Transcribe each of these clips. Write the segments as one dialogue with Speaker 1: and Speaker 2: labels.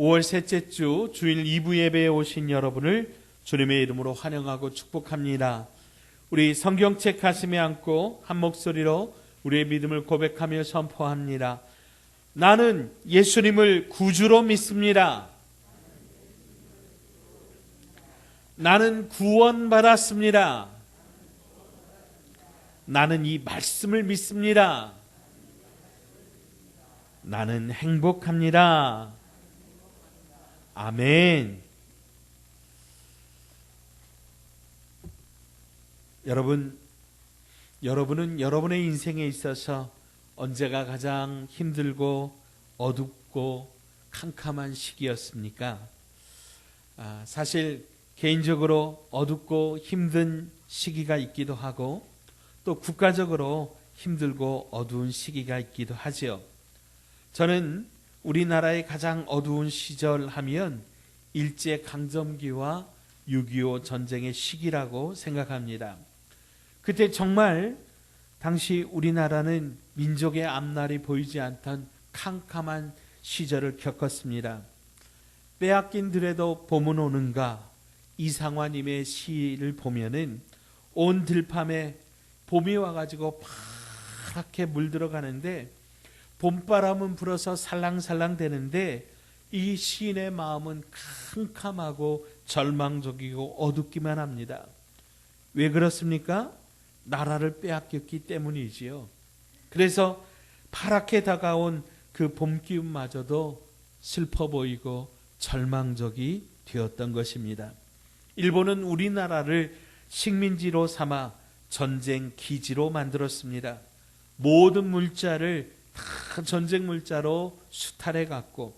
Speaker 1: 5월 셋째 주 주일 2부 예배에 오신 여러분을 주님의 이름으로 환영하고 축복합니다. 우리 성경책 가슴에 안고 한 목소리로 우리의 믿음을 고백하며 선포합니다. 나는 예수님을 구주로 믿습니다. 나는 구원받았습니다. 나는 이 말씀을 믿습니다. 나는 행복합니다. 아멘. 여러분은 여러분의 인생에 있어서 언제가 가장 힘들고 어둡고 캄캄한 시기였습니까? 사실 개인적으로 어둡고 힘든 시기가 있기도 하고 또 국가적으로 힘들고 어두운 시기가 있기도 하지요. 저는 우리나라의 가장 어두운 시절 하면 일제강점기와 6.25 전쟁의 시기라고 생각합니다. 그때 정말 당시 우리나라는 민족의 앞날이 보이지 않던 캄캄한 시절을 겪었습니다. 빼앗긴 들에도 봄은 오는가 이상화님의 시를 보면은 온 들판에 봄이 와가지고 파랗게 물들어가는데 봄바람은 불어서 살랑살랑 되는데 이 시인의 마음은 캄캄하고 절망적이고 어둡기만 합니다. 왜 그렇습니까? 나라를 빼앗겼기 때문이지요. 그래서 파랗게 다가온 그 봄 기운마저도 슬퍼 보이고 절망적이 되었던 것입니다. 일본은 우리나라를 식민지로 삼아 전쟁 기지로 만들었습니다. 모든 물자를 다 전쟁 물자로 수탈해 갔고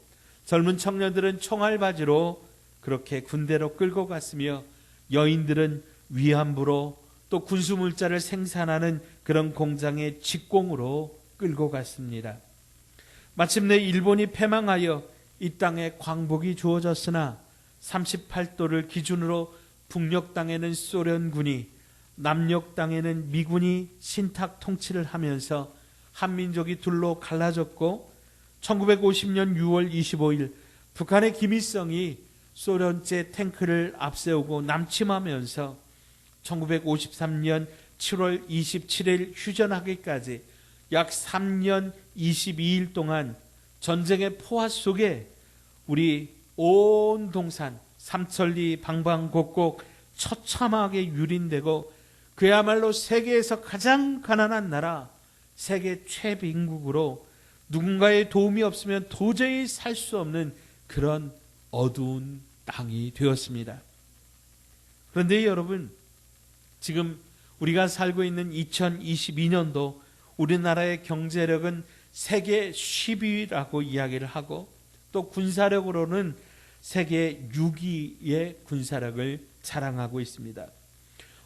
Speaker 1: 젊은 청년들은 총알바지로 그렇게 군대로 끌고 갔으며 여인들은 위안부로 또 군수 물자를 생산하는 그런 공장의 직공으로 끌고 갔습니다. 마침내 일본이 패망하여 이 땅에 광복이 주어졌으나 38도를 기준으로 북녘 땅에는 소련군이 남녘 땅에는 미군이 신탁 통치를 하면서 한민족이 둘로 갈라졌고 1950년 6월 25일 북한의 김일성이 소련제 탱크를 앞세우고 남침하면서 1953년 7월 27일 휴전하기까지 약 3년 22일 동안 전쟁의 포화 속에 우리 온 동산 삼천리 방방곡곡 처참하게 유린되고 그야말로 세계에서 가장 가난한 나라 세계 최빈국으로 누군가의 도움이 없으면 도저히 살 수 없는 그런 어두운 땅이 되었습니다. 그런데 여러분, 지금 우리가 살고 있는 2022년도 우리나라의 경제력은 세계 10위라고 이야기를 하고 또 군사력으로는 세계 6위의 군사력을 자랑하고 있습니다.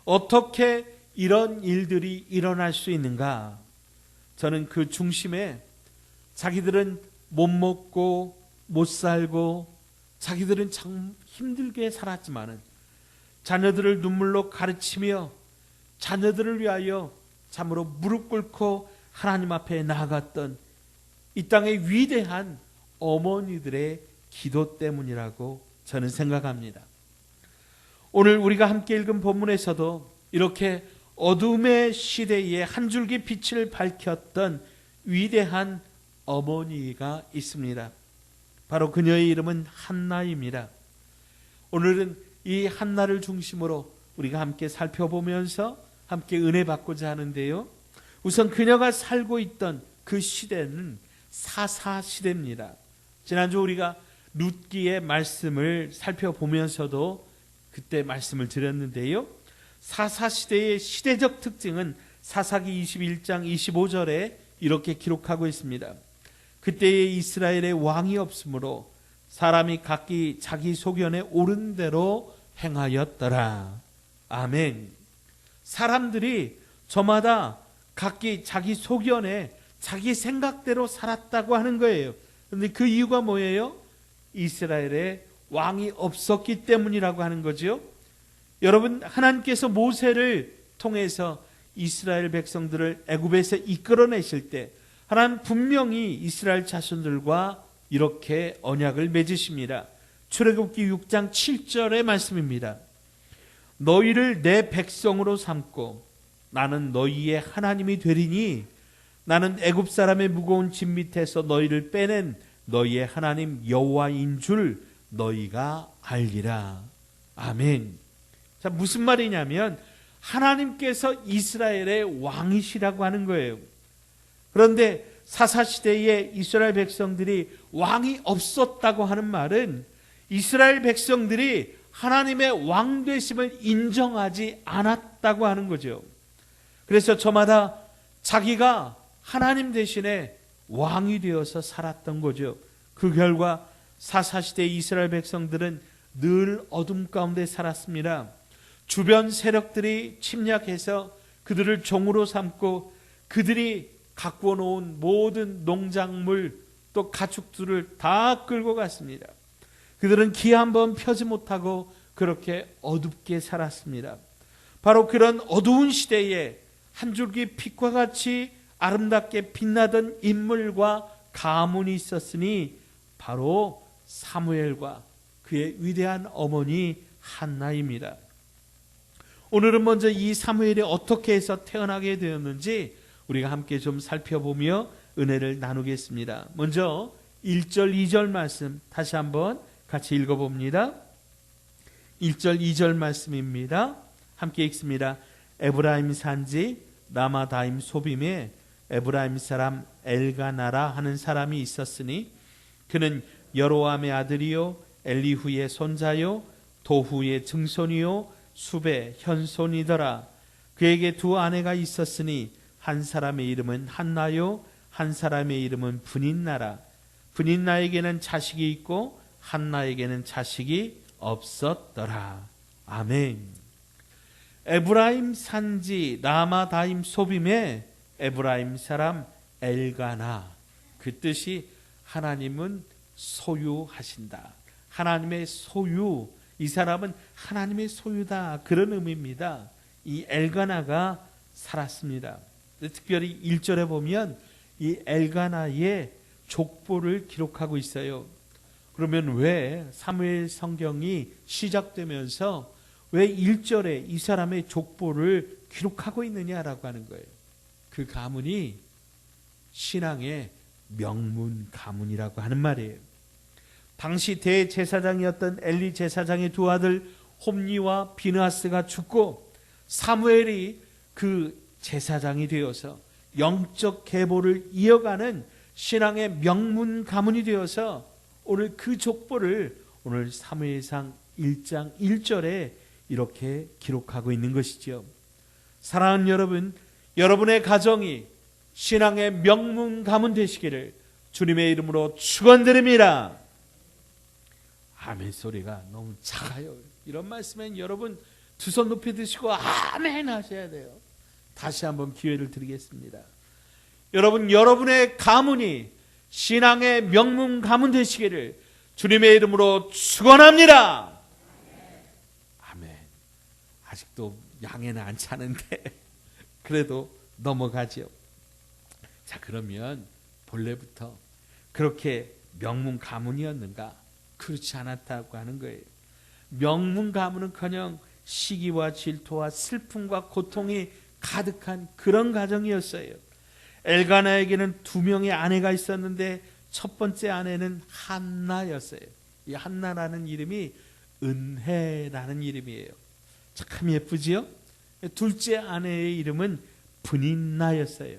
Speaker 1: 어떻게 이런 일들이 일어날 수 있는가? 저는 그 중심에 자기들은 못 먹고 못 살고 자기들은 참 힘들게 살았지만은 자녀들을 눈물로 가르치며 자녀들을 위하여 참으로 무릎 꿇고 하나님 앞에 나아갔던 이 땅의 위대한 어머니들의 기도 때문이라고 저는 생각합니다. 오늘 우리가 함께 읽은 본문에서도 이렇게 어둠의 시대에 한 줄기 빛을 밝혔던 위대한 어머니가 있습니다. 바로 그녀의 이름은 한나입니다. 오늘은 이 한나를 중심으로 우리가 함께 살펴보면서 함께 은혜 받고자 하는데요. 우선 그녀가 살고 있던 그 시대는 사사시대입니다. 지난주 우리가 룻기의 말씀을 살펴보면서도 그때 말씀을 드렸는데요. 사사시대의 시대적 특징은 사사기 21장 25절에 이렇게 기록하고 있습니다. 그때에 이스라엘의 왕이 없으므로 사람이 각기 자기 소견에 옳은 대로 행하였더라. 아멘. 사람들이 저마다 각기 자기 소견에 자기 생각대로 살았다고 하는 거예요. 그런데 그 이유가 뭐예요? 이스라엘에 왕이 없었기 때문이라고 하는 거죠. 여러분, 하나님께서 모세를 통해서 이스라엘 백성들을 애굽에서 이끌어내실 때 하나님 분명히 이스라엘 자손들과 이렇게 언약을 맺으십니다. 출애굽기 6장 7절의 말씀입니다. 너희를 내 백성으로 삼고 나는 너희의 하나님이 되리니 나는 애굽 사람의 무거운 짐 밑에서 너희를 빼낸 너희의 하나님 여호와인 줄 너희가 알리라. 아멘. 자, 무슨 말이냐면 하나님께서 이스라엘의 왕이시라고 하는 거예요. 그런데 사사시대에 이스라엘 백성들이 왕이 없었다고 하는 말은 이스라엘 백성들이 하나님의 왕 되심을 인정하지 않았다고 하는 거죠. 그래서 저마다 자기가 하나님 대신에 왕이 되어서 살았던 거죠. 그 결과 사사시대 이스라엘 백성들은 늘 어둠 가운데 살았습니다. 주변 세력들이 침략해서 그들을 종으로 삼고 그들이 가꾸어 놓은 모든 농작물 또 가축들을 다 끌고 갔습니다. 그들은 기 한 번 펴지 못하고 그렇게 어둡게 살았습니다. 바로 그런 어두운 시대에 한 줄기 빛과 같이 아름답게 빛나던 인물과 가문이 있었으니 바로 사무엘과 그의 위대한 어머니 한나입니다. 오늘은 먼저 이 사무엘이 어떻게 해서 태어나게 되었는지 우리가 함께 좀 살펴보며 은혜를 나누겠습니다. 먼저 1절 2절 말씀 다시 한번 같이 읽어봅니다. 1절 2절 말씀입니다. 함께 읽습니다. 에브라임 산지 라마다임 소빔에 에브라임 사람 엘가나라 하는 사람이 있었으니 그는 여로암의 아들이요 엘리후의 손자요 도후의 증손이요 숲의 현손이더라. 그에게 두 아내가 있었으니 한 사람의 이름은 한나요 한 사람의 이름은 브닌나라. 브닌나에게는 자식이 있고 한나에게는 자식이 없었더라. 아멘. 에브라임 산지 라마다임 소빔에 에브라임 사람 엘가나, 그 뜻이 하나님은 소유하신다. 하나님의 소유, 이 사람은 하나님의 소유다, 그런 의미입니다. 이 엘가나가 살았습니다. 특별히 1절에 보면 이 엘가나의 족보를 기록하고 있어요. 그러면 왜 사무엘 성경이 시작되면서 왜 1절에 이 사람의 족보를 기록하고 있느냐라고 하는 거예요. 그 가문이 신앙의 명문 가문이라고 하는 말이에요. 당시 대제사장이었던 엘리 제사장의 두 아들 홈니와 비느하스가 죽고 사무엘이 그 제사장이 되어서 영적 계보를 이어가는 신앙의 명문 가문이 되어서 오늘 그 족보를 오늘 사무엘상 1장 1절에 이렇게 기록하고 있는 것이죠. 사랑하는 여러분, 여러분의 가정이 신앙의 명문 가문 되시기를 주님의 이름으로 축원드립니다. 아멘 소리가 너무 작아요. 이런 말씀엔 여러분 두 손 높이 드시고 아멘 하셔야 돼요. 다시 한번 기회를 드리겠습니다. 여러분, 여러분의 가문이 신앙의 명문 가문 되시기를 주님의 이름으로 축원합니다. 아멘. 아직도 양에는 안 차는데 그래도 넘어가죠. 자, 그러면 본래부터 그렇게 명문 가문이었는가? 그렇지 않았다고 하는 거예요. 명문 가문은커녕 시기와 질투와 슬픔과 고통이 가득한 그런 가정이었어요. 엘가나에게는 두 명의 아내가 있었는데 첫 번째 아내는 한나였어요. 이 한나라는 이름이 은혜라는 이름이에요. 참 예쁘지요? 둘째 아내의 이름은 브닌나였어요.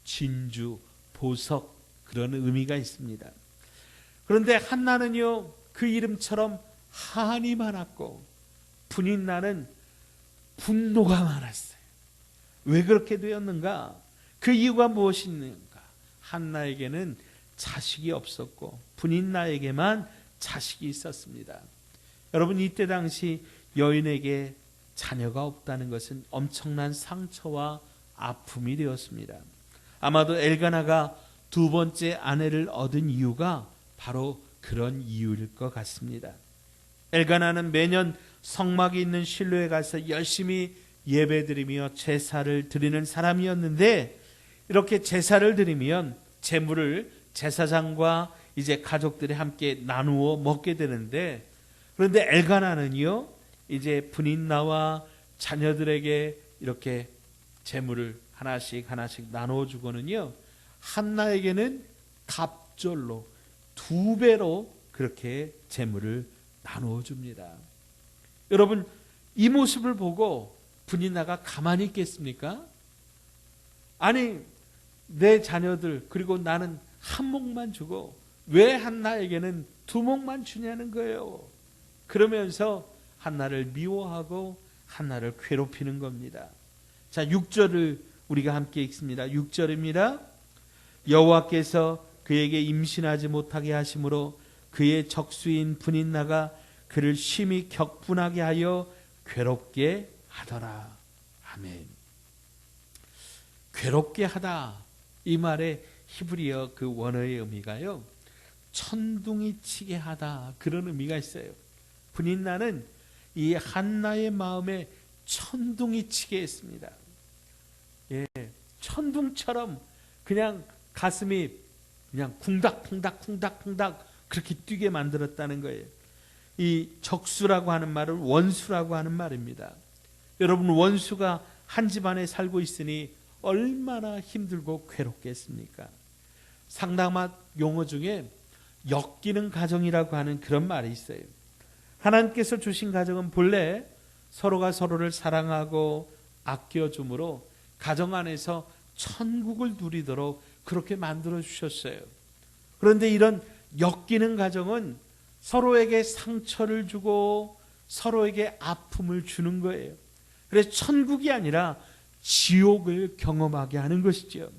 Speaker 1: 진주, 보석, 그런 의미가 있습니다. 그런데 한나는요, 그 이름처럼 한이 많았고 브닌나는 분노가 많았어요. 왜 그렇게 되었는가? 그 이유가 무엇인가? 한나에게는 자식이 없었고 브닌나에게만 자식이 있었습니다. 여러분, 이때 당시 여인에게 자녀가 없다는 것은 엄청난 상처와 아픔이 되었습니다. 아마도 엘가나가 두 번째 아내를 얻은 이유가 바로 그런 이유일 것 같습니다. 엘가나는 매년 성막이 있는 실로에 가서 열심히 예배드리며 제사를 드리는 사람이었는데, 이렇게 제사를 드리면 제물을 제사장과 이제 가족들이 함께 나누어 먹게 되는데, 그런데 엘가나는요 이제 분인나와 자녀들에게 이렇게 재물을 하나씩 나누어 주고는요, 한나에게는 갑절로 2배로 그렇게 재물을 나누어 줍니다. 여러분, 이 모습을 보고 분인나가 가만히 있겠습니까? 아니, 내 자녀들 그리고 나는 한 몫만 주고 왜 한나에게는 2몫만 주냐는 거예요. 그러면서 한나를 미워하고 한나를 괴롭히는 겁니다. 자, 6절을 우리가 함께 읽습니다. 6절입니다. 여호와께서 그에게 임신하지 못하게 하심으로 그의 적수인 분인나가 그를 심히 격분하게 하여 괴롭게 하더라. 아멘. 괴롭게 하다, 이 말의 히브리어 그 원어의 의미가요, 천둥이 치게 하다, 그런 의미가 있어요. 분인나는 이 한나의 마음에 천둥이 치게 했습니다. 예, 천둥처럼 그냥 가슴이 그냥 쿵닥쿵닥 그렇게 뛰게 만들었다는 거예요. 이 적수라고 하는 말을 원수라고 하는 말입니다. 여러분, 원수가 한 집안에 살고 있으니 얼마나 힘들고 괴롭겠습니까? 상담학 용어 중에 엮이는 가정이라고 하는 그런 말이 있어요. 하나님께서 주신 가정은 본래 서로가 서로를 사랑하고 아껴줌으로 가정 안에서 천국을 누리도록 그렇게 만들어 주셨어요. 그런데 이런 엮이는 가정은 서로에게 상처를 주고 서로에게 아픔을 주는 거예요. 그래서 천국이 아니라 지옥을 경험하게 하는 것이죠.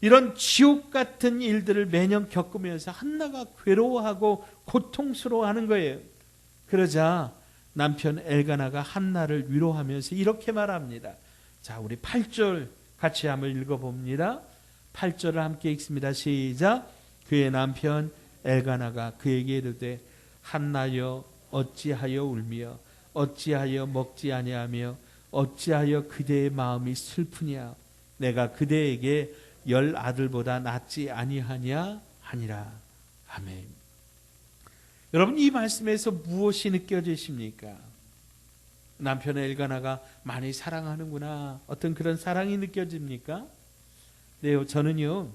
Speaker 1: 이런 지옥 같은 일들을 매년 겪으면서 한나가 괴로워하고 고통스러워하는 거예요. 그러자 남편 엘가나가 한나를 위로하면서 이렇게 말합니다. 자, 우리 8절 같이 한번 읽어봅니다. 8절을 함께 읽습니다. 시작. 그의 남편 엘가나가 그에게 이르되 한나여 어찌하여 울며 어찌하여 먹지 아니하며 어찌하여 그대의 마음이 슬프냐. 내가 그대에게 10 아들보다 낫지 아니하냐 하니라. 아멘. 여러분, 이 말씀에서 무엇이 느껴지십니까? 남편 엘가나가 많이 사랑하는구나, 어떤 그런 사랑이 느껴집니까? 네, 저는요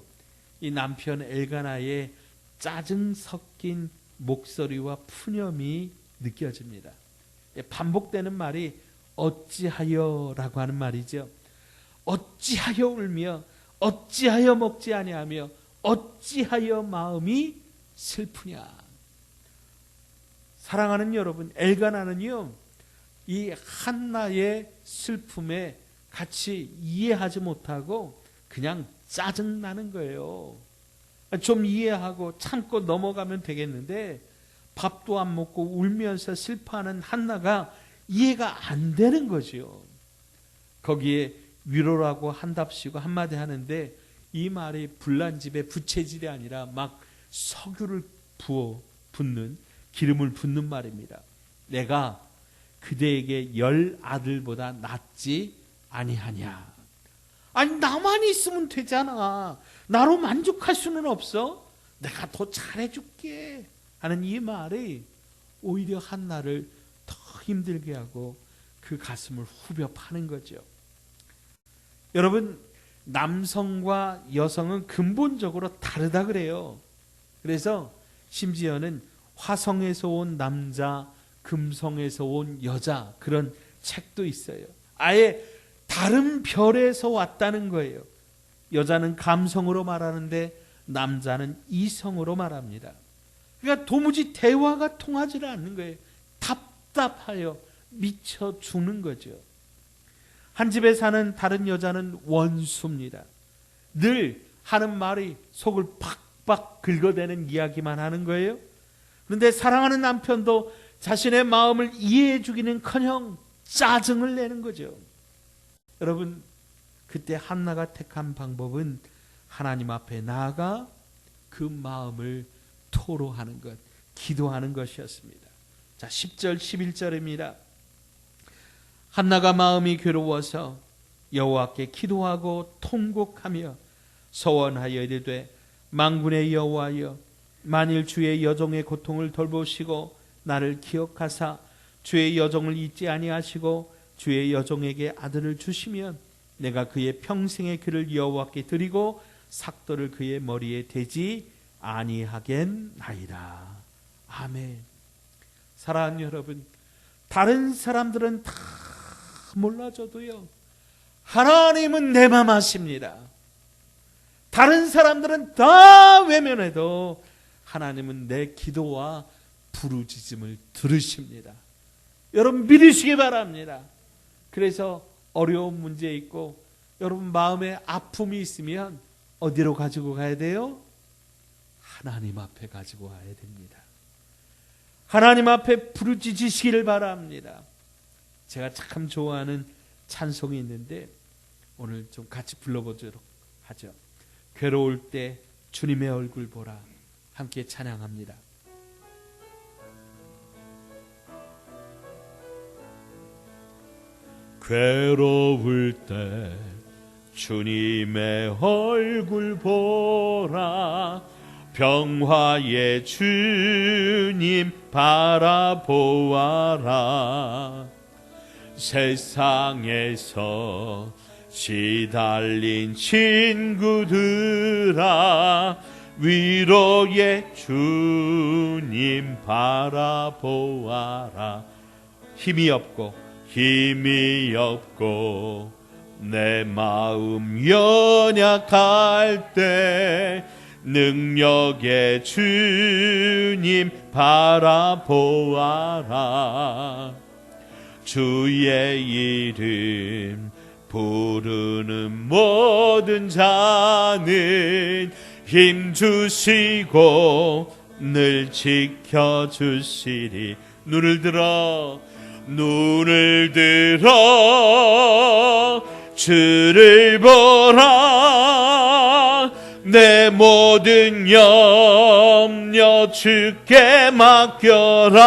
Speaker 1: 이 남편 엘가나의 짜증 섞인 목소리와 푸념이 느껴집니다. 반복되는 말이 어찌하여라고 하는 말이죠. 어찌하여 울며 어찌하여 먹지 아니하며 어찌하여 마음이 슬프냐. 사랑하는 여러분, 엘가나는요 이 한나의 슬픔에 같이 이해하지 못하고 그냥 짜증나는 거예요. 좀 이해하고 참고 넘어가면 되겠는데 밥도 안 먹고 울면서 슬퍼하는 한나가 이해가 안 되는 거죠. 거기에 위로라고 한답시고 한마디 하는데 이 말이 불난집에 부채질이 아니라 막 석유를 부어 붓는, 기름을 붓는 말입니다. 내가 그대에게 10 아들보다 낫지 아니하냐. 아니, 나만 있으면 되잖아. 나로 만족할 수는 없어. 내가 더 잘해줄게 하는 이 말이 오히려 한나를 더 힘들게 하고 그 가슴을 후벼 파는 거죠. 여러분, 남성과 여성은 근본적으로 다르다 그래요. 그래서 심지어는 화성에서 온 남자, 금성에서 온 여자, 그런 책도 있어요. 아예 다른 별에서 왔다는 거예요. 여자는 감성으로 말하는데 남자는 이성으로 말합니다. 그러니까 도무지 대화가 통하지 않는 거예요. 답답하여 미쳐 죽는 거죠. 한 집에 사는 다른 여자는 원수입니다. 늘 하는 말이 속을 팍팍 긁어대는 이야기만 하는 거예요. 그런데 사랑하는 남편도 자신의 마음을 이해해 주기는커녕 짜증을 내는 거죠. 여러분, 그때 한나가 택한 방법은 하나님 앞에 나아가 그 마음을 토로하는 것, 기도하는 것이었습니다. 자, 10절 11절입니다. 한나가 마음이 괴로워서 여호와께 기도하고 통곡하며 소원하여 이르되 만군의 여호와여, 만일 주의 여종의 고통을 돌보시고 나를 기억하사 주의 여종을 잊지 아니하시고 주의 여종에게 아들을 주시면 내가 그의 평생의 그를 여호와께 드리고 삭도를 그의 머리에 대지 아니하겠나이다. 아멘. 사랑하는 여러분, 다른 사람들은 다 몰라줘도요, 하나님은 내 맘 아십니다. 다른 사람들은 다 외면해도 하나님은 내 기도와 부르짖음을 들으십니다. 여러분 믿으시기 바랍니다. 그래서 어려운 문제 있고 여러분 마음에 아픔이 있으면 어디로 가지고 가야 돼요? 하나님 앞에 가지고 가야 됩니다. 하나님 앞에 부르짖으시기를 바랍니다. 제가 참 좋아하는 찬송이 있는데 오늘 좀 같이 불러보도록 하죠. 괴로울 때 주님의 얼굴 보라. 함께 찬양합니다. 괴로울 때 주님의 얼굴 보라. 병화의 주님 바라보아라. 세상에서 시달린 친구들아, 위로의 주님 바라보아라. 힘이 없고 내 마음 연약할 때 능력의 주님 바라보아라. 주의 이름 부르는 모든 자는 힘 주시고 늘 지켜주시리. 눈을 들어 주를 보라. 내 모든 염려 주께 맡겨라.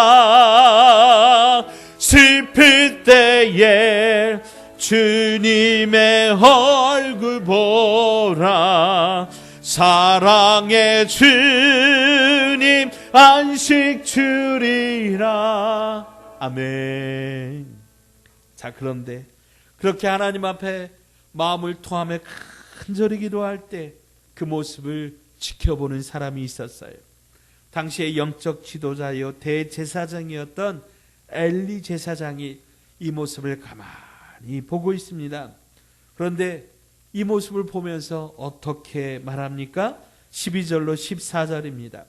Speaker 1: 슬플 때에 주님의 얼굴 보라. 사랑의 주님 안식 주리라. 아멘. 자, 그런데 그렇게 하나님 앞에 마음을 토하며 간절히 기도할 때 그 모습을 지켜보는 사람이 있었어요. 당시의 영적 지도자요 대제사장이었던 엘리 제사장이 이 모습을 가만히 보고 있습니다. 그런데 이 모습을 보면서 어떻게 말합니까? 12절로 14절입니다.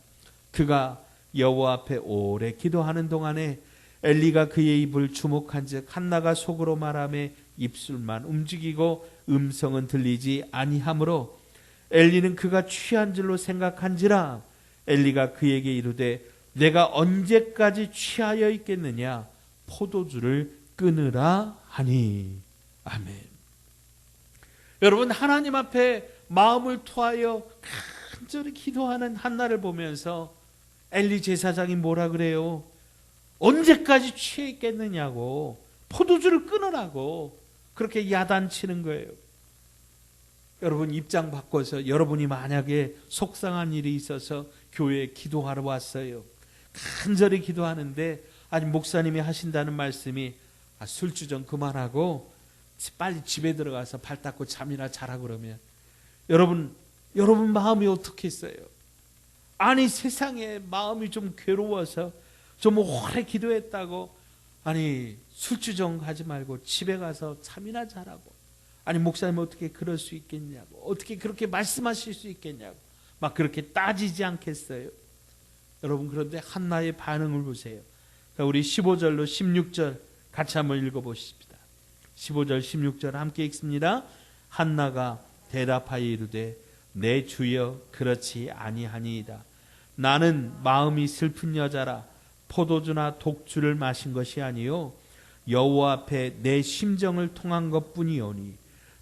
Speaker 1: 그가 여호와 앞에 오래 기도하는 동안에 엘리가 그의 입을 주목한즉 한나가 속으로 말하며 입술만 움직이고 음성은 들리지 아니하므로 엘리는 그가 취한 줄로 생각한지라. 엘리가 그에게 이르되 내가 언제까지 취하여 있겠느냐? 포도주를 끊으라 하니. 아멘. 여러분, 하나님 앞에 마음을 토하여 간절히 기도하는 한나를 보면서 엘리 제사장이 뭐라 그래요? 언제까지 취해 있겠느냐고, 포도주를 끊으라고 그렇게 야단치는 거예요. 여러분, 입장 바꿔서 여러분이 만약에 속상한 일이 있어서 교회에 기도하러 왔어요. 간절히 기도하는데 아니 목사님이 하신다는 말씀이 술주정 그만하고 빨리 집에 들어가서 발 닦고 잠이나 자라 그러면 여러분 마음이 어떻겠어요? 아니 세상에 마음이 좀 괴로워서 좀 오래 기도했다고 아니 술주정 하지 말고 집에 가서 잠이나 자라고, 아니 목사님 어떻게 그럴 수 있겠냐고, 어떻게 그렇게 말씀하실 수 있겠냐고 막 그렇게 따지지 않겠어요? 여러분, 그런데 한나의 반응을 보세요. 우리 15절로 16절 같이 한번 읽어보십시다. 15절 16절 함께 읽습니다. 한나가 대답하여 이르되 내 주여 그렇지 아니하니이다. 나는 마음이 슬픈 여자라 포도주나 독주를 마신 것이 아니요 여호와 앞에 내 심정을 통한 것뿐이오니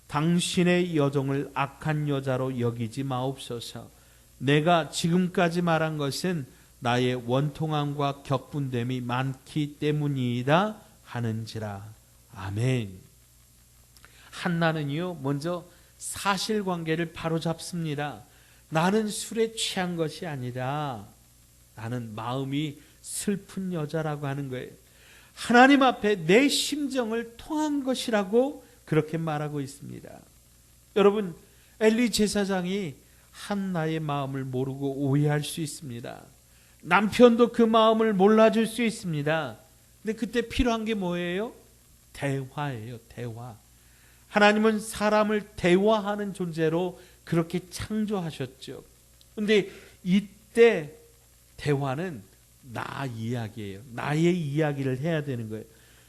Speaker 1: 당신의 여종을 악한 여자로 여기지 마옵소서. 내가 지금까지 말한 것은 나의 원통함과 격분됨이 많기 때문이다 하는지라. 아멘. 한나는요 먼저 사실관계를 바로잡습니다. 나는 술에 취한 것이 아니라 나는 마음이 슬픈 여자라고 하는 거예요. 하나님 앞에 내 심정을 통한 것이라고 그렇게 말하고 있습니다. 여러분, 엘리 제사장이 한나의 마음을 모르고 오해할 수 있습니다. 남편도 그 마음을 몰라줄 수 있습니다. 근데 그때 필요한 게 뭐예요? 대화예요. 대화. 하나님은 사람을 대화하는 존재로 그렇게 창조하셨죠. 근데 이때 대화는 나 이야기예요. 나의 이야기를 해야 되는 거예요.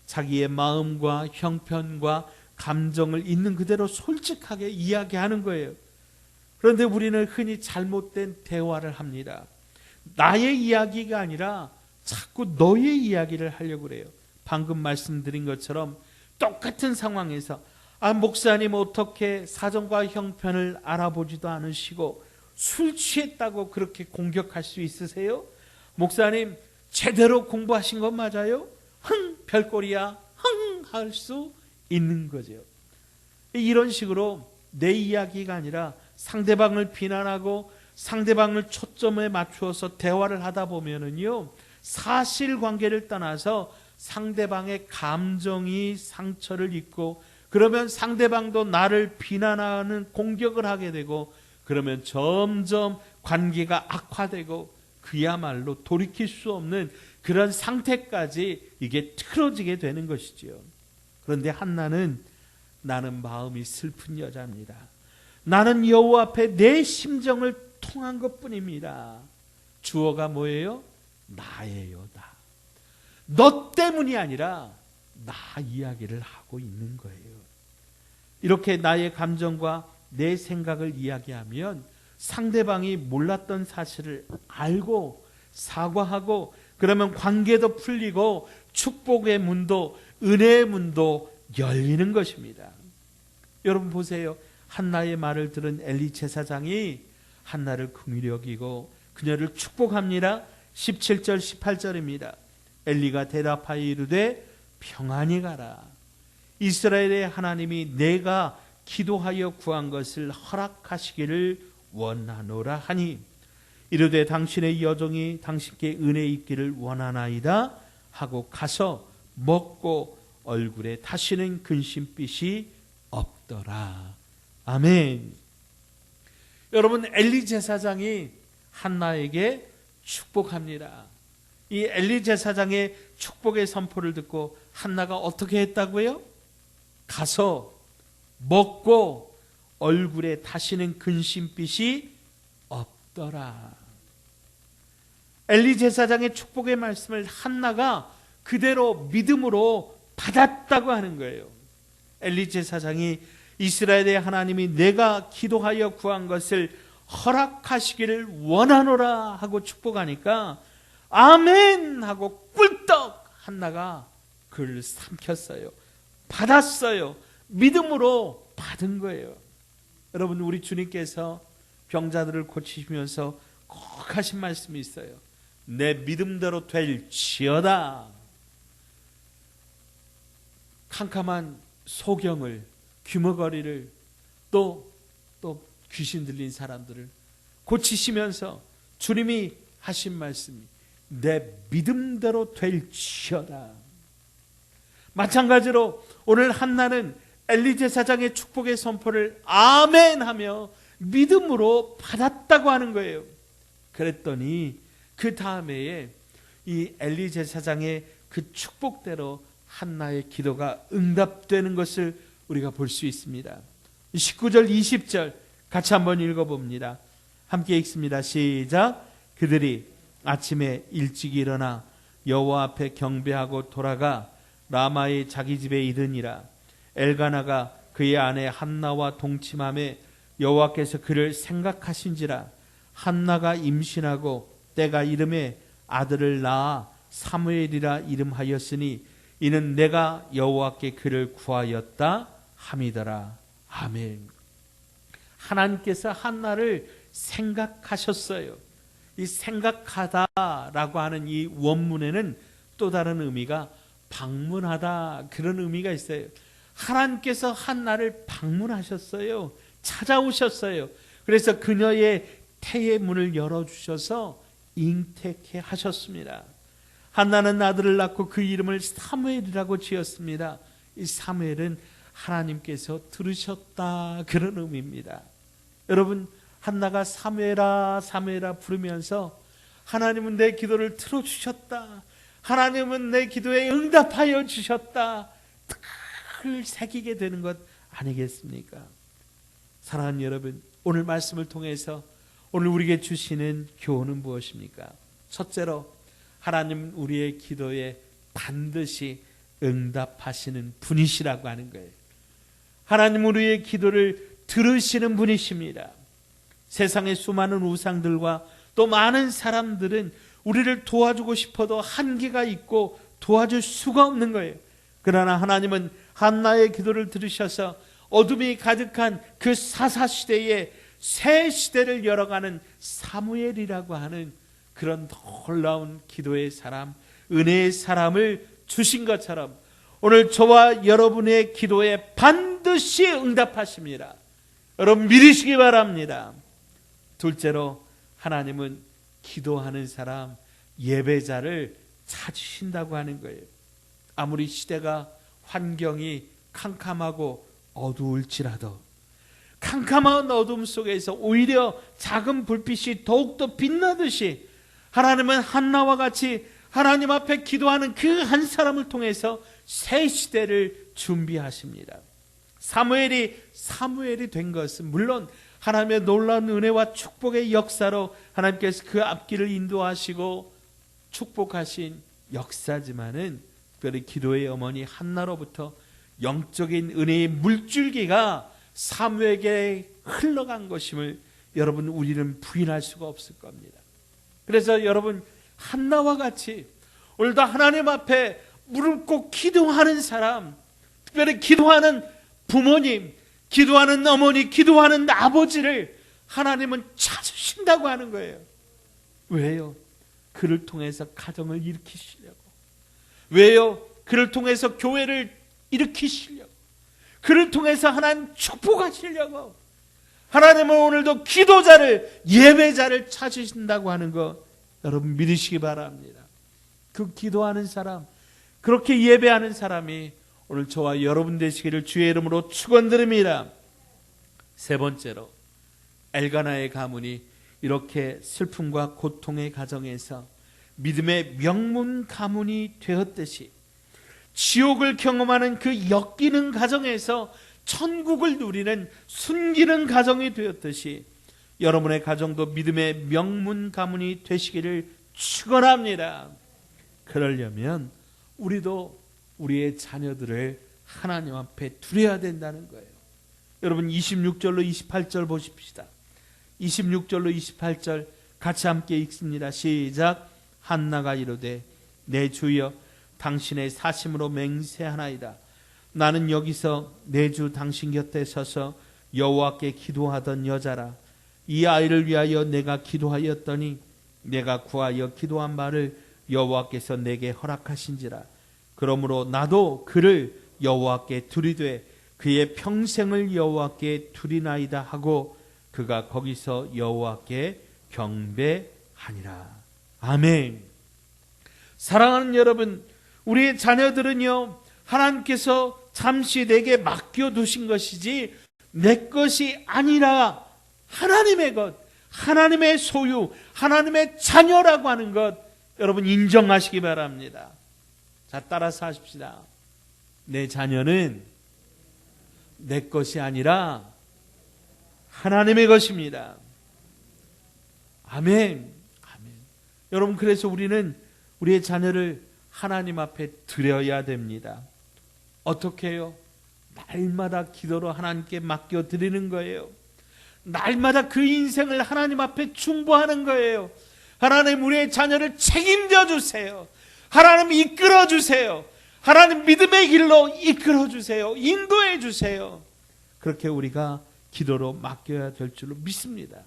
Speaker 1: 자기의 마음과 형편과 감정을 있는 그대로 솔직하게 이야기하는 거예요. 그런데 우리는 흔히 잘못된 대화를 합니다. 나의 이야기가 아니라 자꾸 너의 이야기를 하려고 그래요. 방금 말씀드린 것처럼 똑같은 상황에서 목사님 어떻게 사정과 형편을 알아보지도 않으시고 술 취했다고 그렇게 공격할 수 있으세요? 목사님 제대로 공부하신 건 맞아요? 별꼴이야 할 수 있는 거죠. 이런 식으로 내 이야기가 아니라 상대방을 비난하고 상대방을 초점에 맞추어서 대화를 하다 보면은요, 사실관계를 떠나서 상대방의 감정이 상처를 입고, 그러면 상대방도 나를 비난하는 공격을 하게 되고, 그러면 점점 관계가 악화되고 그야말로 돌이킬 수 없는 그런 상태까지 이게 틀어지게 되는 것이지요. 그런데 한나는 나는 마음이 슬픈 여자입니다. 나는 여호와 앞에 내 심정을 통한 것뿐입니다. 주어가 뭐예요? 나예요. 나. 너 때문이 아니라 나 이야기를 하고 있는 거예요. 이렇게 나의 감정과 내 생각을 이야기하면 상대방이 몰랐던 사실을 알고 사과하고, 그러면 관계도 풀리고 축복의 문도 은혜의 문도 열리는 것입니다. 여러분 보세요. 한나의 말을 들은 엘리 제사장이 한나를 긍휼히 여기고 그녀를 축복합니다. 17절 18절입니다. 엘리가 대답하여 이르되 평안히 가라. 이스라엘의 하나님이 내가 기도하여 구한 것을 허락하시기를 원하노라 하니 이르되 당신의 여종이 당신께 은혜 있기를 원하나이다 하고 가서 먹고 얼굴에 다시는 근심빛이 없더라. 아멘. 여러분, 엘리 제사장이 한나에게 축복합니다. 이 엘리 제사장의 축복의 선포를 듣고 한나가 어떻게 했다고요? 가서 먹고 얼굴에 다시는 근심빛이 없더라. 엘리 제사장의 축복의 말씀을 한나가 그대로 믿음으로 받았다고 하는 거예요. 엘리 제사장이 이스라엘의 하나님이 내가 기도하여 구한 것을 허락하시기를 원하노라 하고 축복하니까 아멘 하고 꿀떡 한나가 그를 삼켰어요. 받았어요. 믿음으로 받은 거예요. 여러분, 우리 주님께서 병자들을 고치시면서 꼭 하신 말씀이 있어요. 내 믿음대로 될지어다. 캄캄한 소경을, 귀머거리를, 또 귀신 들린 사람들을 고치시면서 주님이 하신 말씀이 내 믿음대로 될지어다. 마찬가지로 오늘 한나는 엘리 제사장의 축복의 선포를 아멘 하며 믿음으로 받았다고 하는 거예요. 그랬더니 그 다음에 이 엘리 제사장의 그 축복대로 한나의 기도가 응답되는 것을 우리가 볼 수 있습니다. 19절 20절 같이 한번 읽어봅니다. 함께 읽습니다. 시작. 그들이 아침에 일찍 일어나 여호와 앞에 경배하고 돌아가 라마의 자기 집에 이르니라. 엘가나가 그의 아내 한나와 동침함에 여호와께서 그를 생각하신지라. 한나가 임신하고 때가 이름에 아들을 낳아 사무엘이라 이름하였으니 이는 내가 여호와께 그를 구하였다 함이더라. 아멘. 하나님께서 한나를 생각하셨어요. 이 생각하다라고 하는 이 원문에는 또 다른 의미가 방문하다, 그런 의미가 있어요. 하나님께서 한나를 방문하셨어요. 찾아오셨어요. 그래서 그녀의 태의 문을 열어주셔서 잉태케 하셨습니다. 한나는 아들을 낳고 그 이름을 사무엘이라고 지었습니다. 이 사무엘은 하나님께서 들으셨다, 그런 의미입니다. 여러분, 한나가 사무엘아 사무엘아 부르면서 하나님은 내 기도를 들어주셨다, 하나님은 내 기도에 응답하여 주셨다, 늘 새기게 되는 것 아니겠습니까? 사랑하는 여러분, 오늘 말씀을 통해서 오늘 우리에게 주시는 교훈은 무엇입니까? 첫째로, 하나님 우리의 기도에 반드시 응답하시는 분이시라고 하는 거예요. 하나님 우리의 기도를 들으시는 분이십니다. 세상의 수많은 우상들과 또 많은 사람들은 우리를 도와주고 싶어도 한계가 있고 도와줄 수가 없는 거예요. 그러나 하나님은 한나의 기도를 들으셔서 어둠이 가득한 그 사사시대에 새 시대를 열어가는 사무엘이라고 하는 그런 놀라운 기도의 사람, 은혜의 사람을 주신 것처럼 오늘 저와 여러분의 기도에 반드시 응답하십니다. 여러분 믿으시기 바랍니다. 둘째로, 하나님은 기도하는 사람, 예배자를 찾으신다고 하는 거예요. 아무리 시대가 환경이 캄캄하고 어두울지라도 캄캄한 어둠 속에서 오히려 작은 불빛이 더욱더 빛나듯이 하나님은 한나와 같이 하나님 앞에 기도하는 그 한 사람을 통해서 새 시대를 준비하십니다. 사무엘이 된 것은 물론 하나님의 놀라운 은혜와 축복의 역사로 하나님께서 그 앞길을 인도하시고 축복하신 역사지만은 특별히 기도의 어머니 한나로부터 영적인 은혜의 물줄기가 사무엘에게 흘러간 것임을 여러분, 우리는 부인할 수가 없을 겁니다. 그래서 여러분, 한나와 같이 오늘도 하나님 앞에 무릎 꿇고 기도하는 사람, 특별히 기도하는 부모님, 기도하는 어머니, 기도하는 아버지를 하나님은 찾으신다고 하는 거예요. 왜요? 그를 통해서 가정을 일으키시려고. 왜요? 그를 통해서 교회를 일으키시려고. 그를 통해서 하나님 축복하시려고. 하나님은 오늘도 기도자를, 예배자를 찾으신다고 하는 것 여러분 믿으시기 바랍니다. 그 기도하는 사람, 그렇게 예배하는 사람이 오늘 저와 여러분 되시기를 주의 이름으로 축원드립니다. 세 번째로, 엘가나의 가문이 이렇게 슬픔과 고통의 가정에서 믿음의 명문 가문이 되었듯이 지옥을 경험하는 그 엮이는 가정에서 천국을 누리는 순기는 가정이 되었듯이 여러분의 가정도 믿음의 명문 가문이 되시기를 축원합니다. 그러려면 우리도 우리의 자녀들을 하나님 앞에 두려야 된다는 거예요. 여러분 26절로 28절 보십시다. 26절로 28절 같이 함께 읽습니다. 시작. 한나가 이르되 내 주여 당신의 사심으로 맹세하나이다. 나는 여기서 내 주 당신 곁에 서서 여호와께 기도하던 여자라. 이 아이를 위하여 내가 기도하였더니 내가 구하여 기도한 바를 여호와께서 내게 허락하신지라. 그러므로 나도 그를 여호와께 두리되 그의 평생을 여호와께 두리나이다 하고 그가 거기서 여호와께 경배하니라. 아멘. 사랑하는 여러분, 우리의 자녀들은요, 하나님께서 잠시 내게 맡겨두신 것이지 내 것이 아니라 하나님의 것, 하나님의 소유, 하나님의 자녀라고 하는 것 여러분 인정하시기 바랍니다. 자, 따라서 하십시다. 내 자녀는 내 것이 아니라 하나님의 것입니다. 아멘. 아멘. 여러분, 그래서 우리는 우리의 자녀를 하나님 앞에 드려야 됩니다. 어떻게 해요? 날마다 기도로 하나님께 맡겨드리는 거예요. 날마다 그 인생을 하나님 앞에 중보하는 거예요. 하나님, 우리의 자녀를 책임져 주세요. 하나님 이끌어 주세요. 하나님 믿음의 길로 이끌어 주세요. 인도해 주세요. 그렇게 우리가 기도로 맡겨야 될 줄로 믿습니다.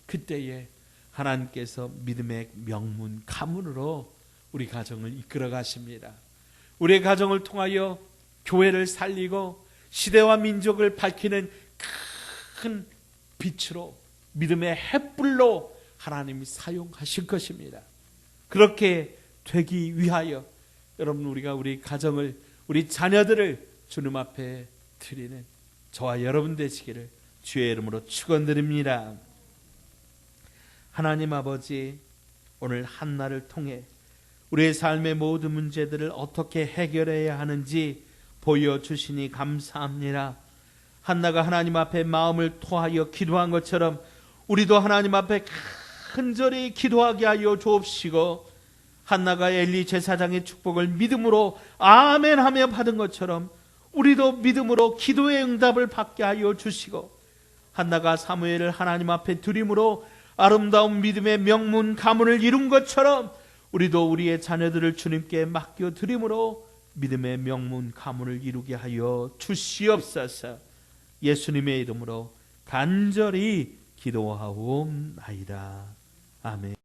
Speaker 1: 그때에 하나님께서 믿음의 명문 가문으로 우리 가정을 이끌어 가십니다. 우리의 가정을 통하여 교회를 살리고 시대와 민족을 밝히는 큰 빛으로, 믿음의 햇불로 하나님이 사용하실 것입니다. 그렇게 되기 위하여 여러분, 우리가 우리 가정을, 우리 자녀들을 주님 앞에 드리는 저와 여러분 되시기를 주의 이름으로 축원드립니다. 하나님 아버지, 오늘 한나를 통해 우리의 삶의 모든 문제들을 어떻게 해결해야 하는지 보여주시니 감사합니다. 한나가 하나님 앞에 마음을 토하여 기도한 것처럼 우리도 하나님 앞에 간절히 기도하게 하여 주옵시고, 한나가 엘리 제사장의 축복을 믿음으로 아멘하며 받은 것처럼 우리도 믿음으로 기도의 응답을 받게 하여 주시고, 한나가 사무엘을 하나님 앞에 드림으로 아름다운 믿음의 명문 가문을 이룬 것처럼 우리도 우리의 자녀들을 주님께 맡겨 드림으로 믿음의 명문 가문을 이루게 하여 주시옵소서. 예수님의 이름으로 간절히 기도하옵나이다. 아멘.